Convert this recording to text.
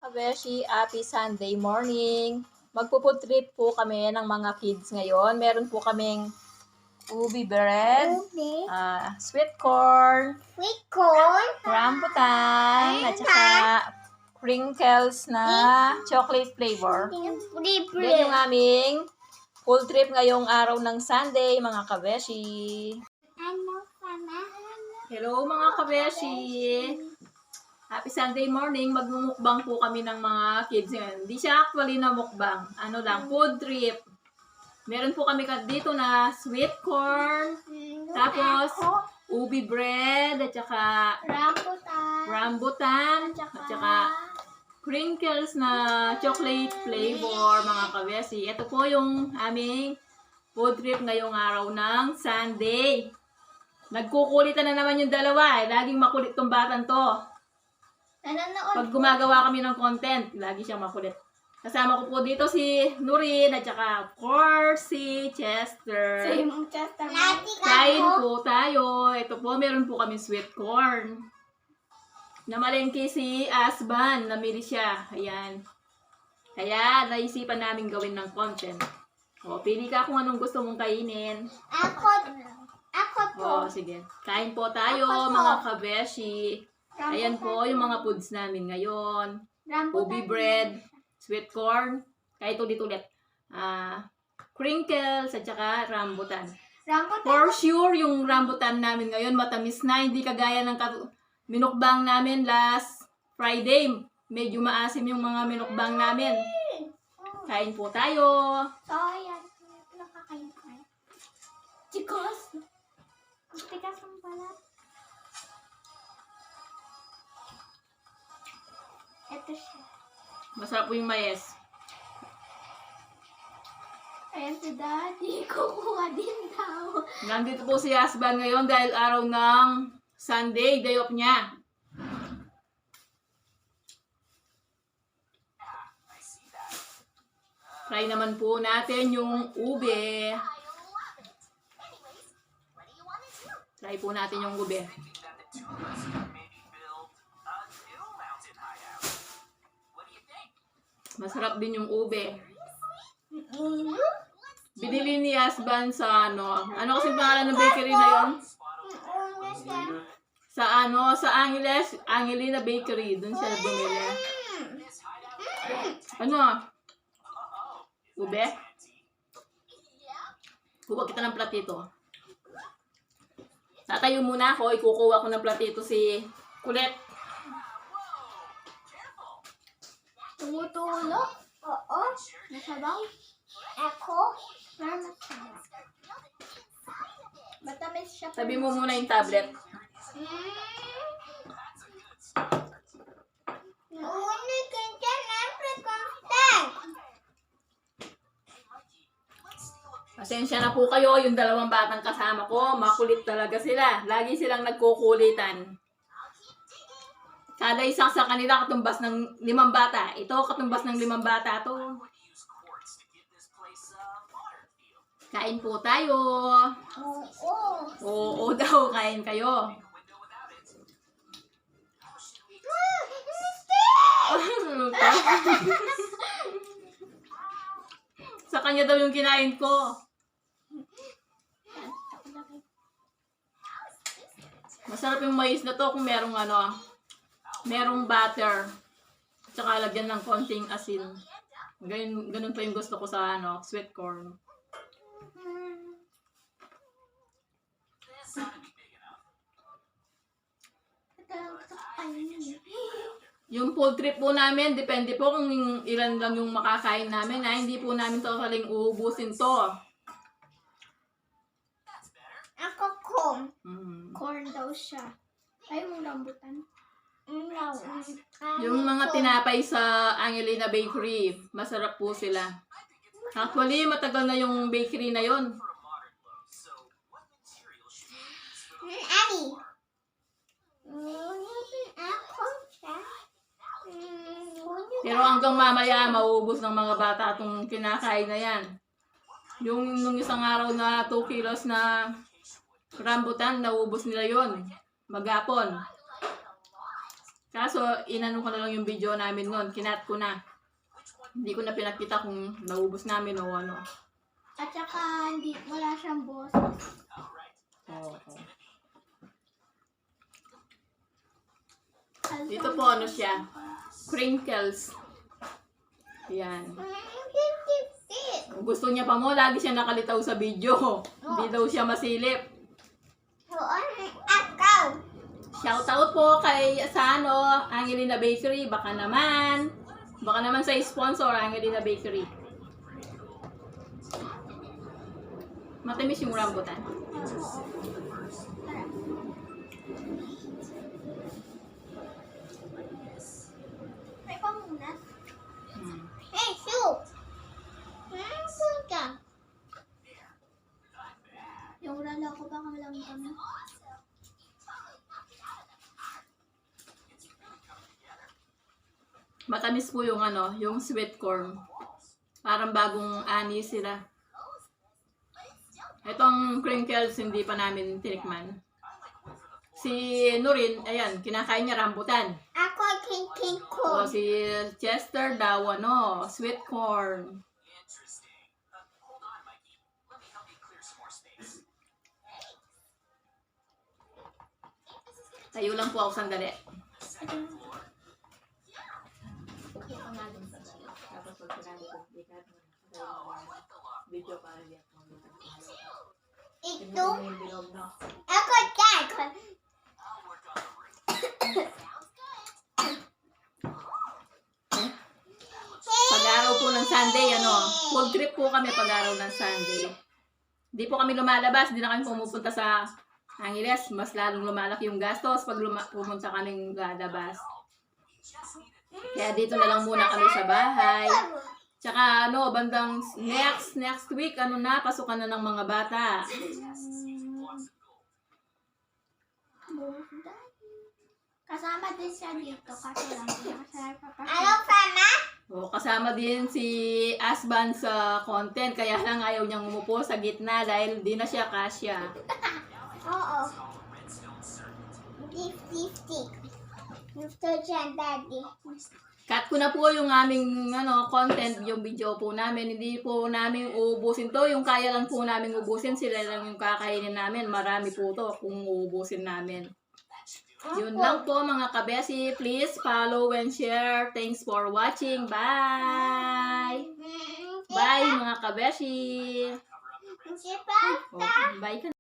Kabeshi, happy Sunday morning. Magpo-food trip po kami ng mga kids ngayon. Meron po kaming ubi bread, sweet corn, rambutan, at saka crinkles na chocolate flavor. Yan yung aming food trip ngayong araw ng Sunday, mga kabeshi. Hello mga kabeshi! Happy Sunday morning. Magmumukbang po kami ng mga kids ngayon. Hindi siya actually na mukbang. Ano lang, food trip. Meron po kami dito na sweet corn, tapos ubi bread, at saka rambutan, at saka crinkles na chocolate flavor, mga kabesi. Ito po yung aming food trip ngayong araw ng Sunday. Nagkukulitan na naman yung dalawa eh. Laging makulit tong batang to. Pag gumagawa kami ng content, lagi siyang makulit. Kasama ko po dito si Nurin at saka of course si Chester. Kain po tayo. Ito po, meron po kami sweet corn. Namalengke si Asban. Namili siya. Ayan. Kaya naisipan namin gawin ng content. O, pili ka kung anong gusto mong kainin. Ako po. O, sige. Kain po tayo, mga kabeshi. Ayan po yung mga foods namin ngayon. Ubi bread, sweet corn, kahit ulit-ulit. Crinkles, at saka rambutan. For sure, yung rambutan namin ngayon matamis na. Hindi kagaya ng minukbang namin last Friday. Medyo maasim yung mga minukbang namin. Kain po tayo. So, ayan. Nakakain ko. Chicos! Tikas ang balat. Ito siya. Masarap po yung mais. Ayan si Daddy. Kukuha din daw. Nandito po si Asban ngayon dahil araw ng Sunday, day off niya. Try naman po natin yung ube. Try po natin yung ube. Masarap din yung ube. Binili ni Asban sa ano kasing pangalan ng bakery na yon? Sa Angelina Bakery. Doon siya bumili. Ano? Ube? Kuha kita ng platito. Tatayo muna ako. Ikukuha ko ng platito si Kulit. Tumutulo? Oo. Nasabaw? Ako? Nasabaw. Matamis siya. Tabi mo muna yung tablet. Pasensya na po kayo, yung dalawang batang kasama ko, makulit talaga sila. Lagi silang nagkukulitan. Kada isang sa kanila katumbas ng 5 bata. Ito katumbas ng 5 bata to. Kain po tayo. Oo daw, kain kayo. Sa kanya daw yung kinain ko. Masarap yung mais na to kung merong merong butter. Tsaka lagyan ng konting asin. Ganun pa yung gusto ko sa sweet corn. Yung food trip po namin, depende po kung ilan lang yung makakain namin. Hindi po namin totaling uubusin to. Ako corn. Corn daw siya. Ay, mo rambutan. Yung mga tinapay sa Angelina Bakery, masarap po sila. Actually, matagal na yung bakery na yon. Ani. Pero hanggang mamaya, mauubos ng mga bata itong kinakain na yan. Yung nung isang araw na 2 kilos na rambutan, naubos nila yon. Maghapon. Kaso, inano ko na lang yung video namin noon. Kinat ko na. Hindi ko na pinakita kung naubos namin o ano. At saka, wala siyang boses. Oo. Dito po ano siya. Crinkles. Yan. Kung gusto niya pa mo, lagi siya nakalitaw sa video. Hindi daw siya masilip. Shoutout po kay Angelina Bakery. Baka naman sa sponsor, Angelina Bakery. Matamis yung rambutan. May pamunas. Hey, soup! Saan ka? Yung rala ko baka malang kami. Matamis po yung yung sweet corn. Parang bagong ani sila. Itong crinkles hindi pa namin tinikman. Si Nurin, ayan, kinakain niya rambutan. Ako king O corn. si Chester daw, sweet corn. Tayo lang po ako sandali. Ito. Ako dyan. Pag-araw po ng Sunday, full trip po kami pag-araw ng Sunday. Di po kami lumalabas, di na kami pumupunta sa Angeles. Mas lalong lumalaki yung gastos pag pumunta kaming lalabas. Kaya dito na lang muna kami sa bahay. Tsaka bandang next week, pasukan na ng mga bata. Kasama din siya dito kasi lang siya papasok. Ano, Fama? O, kasama din si Asban sa content, kaya lang ayaw niyang umupo sa gitna dahil di na siya kasya. Oo. 50-50. Gusto dyan, Daddy. Cut ko na po yung aming content, yung video po namin. Hindi po namin uubusin to. Yung kaya lang po namin ubusin, sila lang yung kakainin namin. Marami po to kung uubusin namin. Yun lang po mga kabesi. Please follow and share. Thanks for watching. Bye! Bye mga kabesi! Bye. Bye ka.